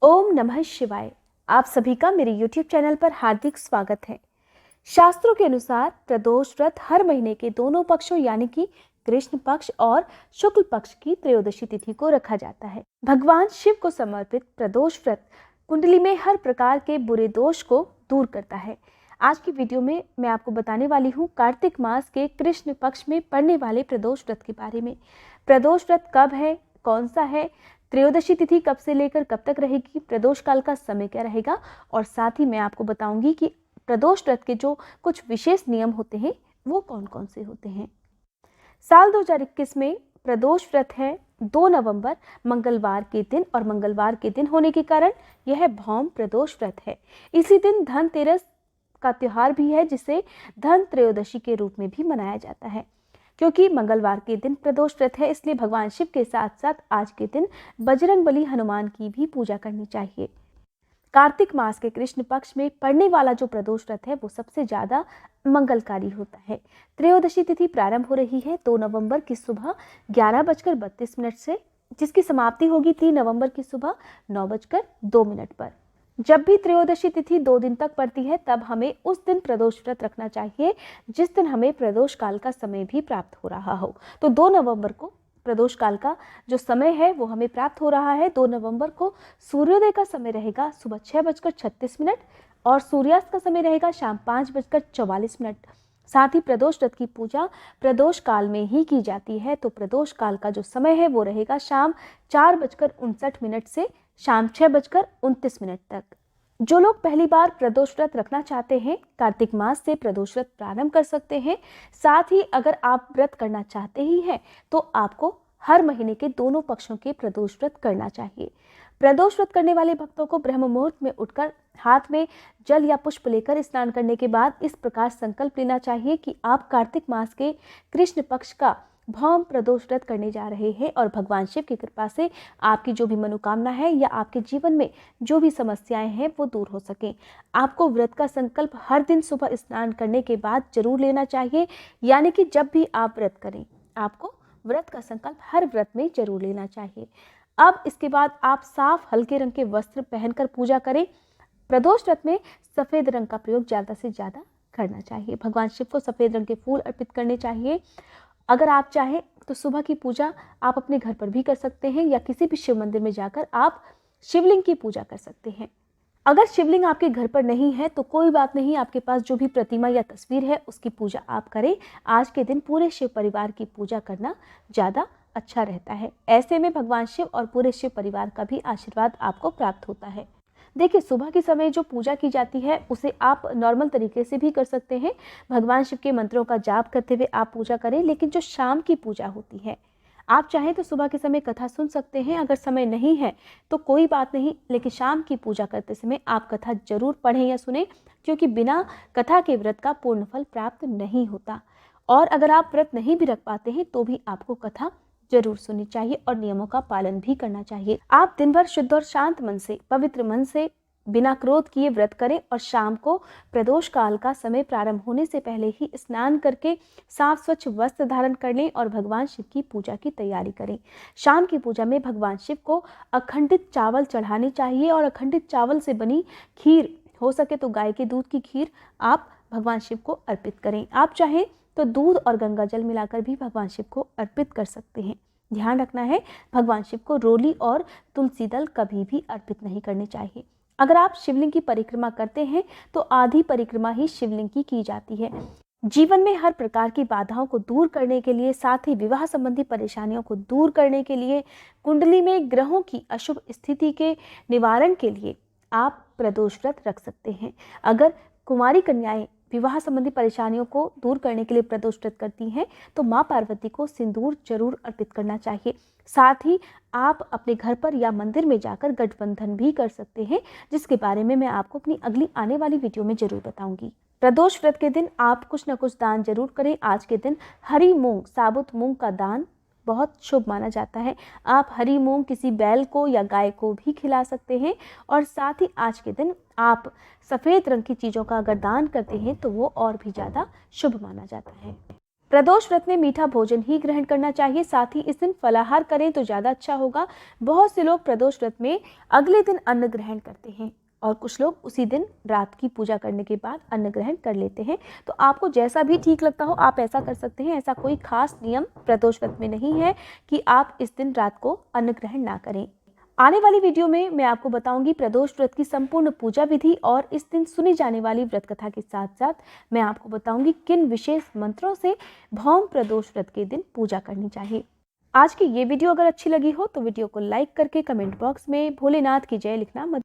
ओम नमः शिवाय। आप सभी का मेरे YouTube चैनल पर हार्दिक स्वागत है। शास्त्रों के अनुसार प्रदोष व्रत हर महीने के दोनों पक्षों यानी कि कृष्ण पक्ष और शुक्ल पक्ष की त्रयोदशी तिथि को रखा जाता है। भगवान शिव को समर्पित प्रदोष व्रत कुंडली में हर प्रकार के बुरे दोष को दूर करता है। आज की वीडियो में मैं आपको बताने वाली हूँ कार्तिक मास के कृष्ण पक्ष में पड़ने वाले प्रदोष व्रत के बारे में। प्रदोष व्रत कब है, कौन सा है, त्रयोदशी तिथि कब से लेकर कब तक रहेगी, प्रदोष काल का समय क्या रहेगा, और साथ ही मैं आपको बताऊंगी कि प्रदोष व्रत के जो कुछ विशेष नियम होते हैं वो कौन कौन से होते हैं। साल 2021 में प्रदोष व्रत है 2 नवंबर मंगलवार के दिन, और मंगलवार के दिन होने के कारण यह भौम प्रदोष व्रत है। इसी दिन धनतेरस का त्योहार भी है, जिसे धन त्रयोदशी के रूप में भी मनाया जाता है। क्योंकि मंगलवार के दिन प्रदोष व्रत है, इसलिए भगवान शिव के साथ साथ आज के दिन बजरंगबली हनुमान की भी पूजा करनी चाहिए। कार्तिक मास के कृष्ण पक्ष में पड़ने वाला जो प्रदोष व्रत है वो सबसे ज्यादा मंगलकारी होता है। त्रयोदशी तिथि प्रारंभ हो रही है 2 नवंबर की सुबह 11:32 से, जिसकी समाप्ति होगी 3 नवंबर की सुबह 9:02 पर। जब भी त्रयोदशी तिथि 2 दिन तक पड़ती है तब हमें उस दिन प्रदोष व्रत रखना चाहिए, जिस दिन हमें प्रदोष काल का समय भी प्राप्त हो रहा हो। तो 2 नवंबर को प्रदोष काल का जो समय है वो हमें प्राप्त हो रहा है। 2 नवंबर को सूर्योदय का समय रहेगा सुबह 6:36 और सूर्यास्त का समय रहेगा शाम 5:44। साथ ही प्रदोष व्रत की पूजा प्रदोष काल में ही की जाती है। तो प्रदोष काल का जो समय है वो रहेगा शाम 4:59 से शाम 6:29 तक। जो लोग पहली बार प्रदोष व्रत रखना चाहते हैं कार्तिक मास से प्रदोष व्रत प्रारंभ कर सकते हैं। साथ ही अगर आप व्रत करना चाहते ही हैं तो आपको हर महीने के दोनों पक्षों के प्रदोष व्रत करना चाहिए। प्रदोष व्रत करने वाले भक्तों को ब्रह्म मुहूर्त में उठकर हाथ में जल या पुष्प लेकर स्नान करने के बाद इस प्रकार संकल्प लेना चाहिए कि आप कार्तिक मास के कृष्ण पक्ष का भौम प्रदोष व्रत करने जा रहे हैं, और भगवान शिव की कृपा से आपकी जो भी मनोकामना है या आपके जीवन में जो भी समस्याएं हैं वो दूर हो सकें। आपको व्रत का संकल्प हर दिन सुबह स्नान करने के बाद जरूर लेना चाहिए, यानी कि जब भी आप व्रत करें आपको व्रत का संकल्प हर व्रत में जरूर लेना चाहिए। अब इसके बाद आप साफ हल्के रंग के वस्त्र पहनकर पूजा करें। प्रदोष व्रत में सफेद रंग का प्रयोग ज्यादा से ज्यादा करना चाहिए। भगवान शिव को सफेद रंग के फूल अर्पित करने चाहिए। अगर आप चाहें तो सुबह की पूजा आप अपने घर पर भी कर सकते हैं, या किसी भी शिव मंदिर में जाकर आप शिवलिंग की पूजा कर सकते हैं। अगर शिवलिंग आपके घर पर नहीं है तो कोई बात नहीं, आपके पास जो भी प्रतिमा या तस्वीर है उसकी पूजा आप करें। आज के दिन पूरे शिव परिवार की पूजा करना ज़्यादा अच्छा रहता है। ऐसे में भगवान शिव और पूरे शिव परिवार का भी आशीर्वाद आपको प्राप्त होता है। देखिए, सुबह के समय जो पूजा की जाती है उसे आप नॉर्मल तरीके से भी कर सकते हैं। भगवान शिव के मंत्रों का जाप करते हुए आप पूजा करें, लेकिन जो शाम की पूजा होती है आप चाहें तो सुबह के समय कथा सुन सकते हैं। अगर समय नहीं है तो कोई बात नहीं, लेकिन शाम की पूजा करते समय आप कथा जरूर पढ़ें या सुने, क्योंकि बिना कथा के व्रत का पूर्ण फल प्राप्त नहीं होता। और अगर आप व्रत नहीं भी रख पाते हैं तो भी आपको कथा जरूर सुननी चाहिए और नियमों का पालन भी करना चाहिए। आप दिन भर शुद्ध और शांत मन से, पवित्र मन से, बिना क्रोध किए व्रत करें, और शाम को प्रदोष काल का समय प्रारंभ होने से पहले ही स्नान करके साफ स्वच्छ वस्त्र धारण कर लें और भगवान शिव की पूजा की तैयारी करें। शाम की पूजा में भगवान शिव को अखंडित चावल चढ़ाने चाहिए, और अखंडित चावल से बनी खीर, हो सके तो गाय के दूध की खीर आप भगवान शिव को अर्पित करें। आप चाहें तो दूध और गंगा जल मिलाकर भी भगवान शिव को अर्पित कर सकते हैं। ध्यान रखना है, भगवान शिव को रोली और तुलसी दल कभी भी अर्पित नहीं करने चाहिए। अगर आप शिवलिंग की परिक्रमा करते हैं तो आधी परिक्रमा ही शिवलिंग की जाती है। जीवन में हर प्रकार की बाधाओं को दूर करने के लिए, साथ ही विवाह संबंधी परेशानियों को दूर करने के लिए, कुंडली में ग्रहों की अशुभ स्थिति के निवारण के लिए आप प्रदोष व्रत रख सकते हैं। अगर कुंवारी कन्याएं विवाह संबंधी परेशानियों को दूर करने के लिए प्रदोष व्रत करती हैं तो माँ पार्वती को सिंदूर जरूर अर्पित करना चाहिए। साथ ही आप अपने घर पर या मंदिर में जाकर गठबंधन भी कर सकते हैं, जिसके बारे में मैं आपको अपनी अगली आने वाली वीडियो में जरूर बताऊंगी। प्रदोष व्रत के दिन आप कुछ न कुछ दान जरूर करें। आज के दिन हरी मूंग, साबुत मूंग का दान बहुत शुभ माना जाता है। आप हरी मूंग किसी बैल को या गाय को भी खिला सकते हैं, और साथ ही आज के दिन आप सफ़ेद रंग की चीज़ों का अगर दान करते हैं तो वो और भी ज़्यादा शुभ माना जाता है। प्रदोष व्रत में मीठा भोजन ही ग्रहण करना चाहिए, साथ ही इस दिन फलाहार करें तो ज़्यादा अच्छा होगा। बहुत से लोग प्रदोष व्रत में अगले दिन अन्न ग्रहण करते हैं और कुछ लोग उसी दिन रात की पूजा करने के बाद अन्न ग्रहण कर लेते हैं। तो आपको जैसा भी ठीक लगता हो आप ऐसा कर सकते हैं। ऐसा कोई खास नियम प्रदोष व्रत में नहीं है कि आप इस दिन रात को अन्न ग्रहण ना करें। आने वाली वीडियो में मैं आपको बताऊंगी प्रदोष व्रत की संपूर्ण पूजा विधि और इस दिन सुनी जाने वाली व्रत कथा के साथ साथ मैं आपको बताऊंगी किन विशेष मंत्रों से भौम प्रदोष व्रत के दिन पूजा करनी चाहिए। आज की ये वीडियो अगर अच्छी लगी हो तो वीडियो को लाइक करके कमेंट बॉक्स में भोलेनाथ की जय लिखना मत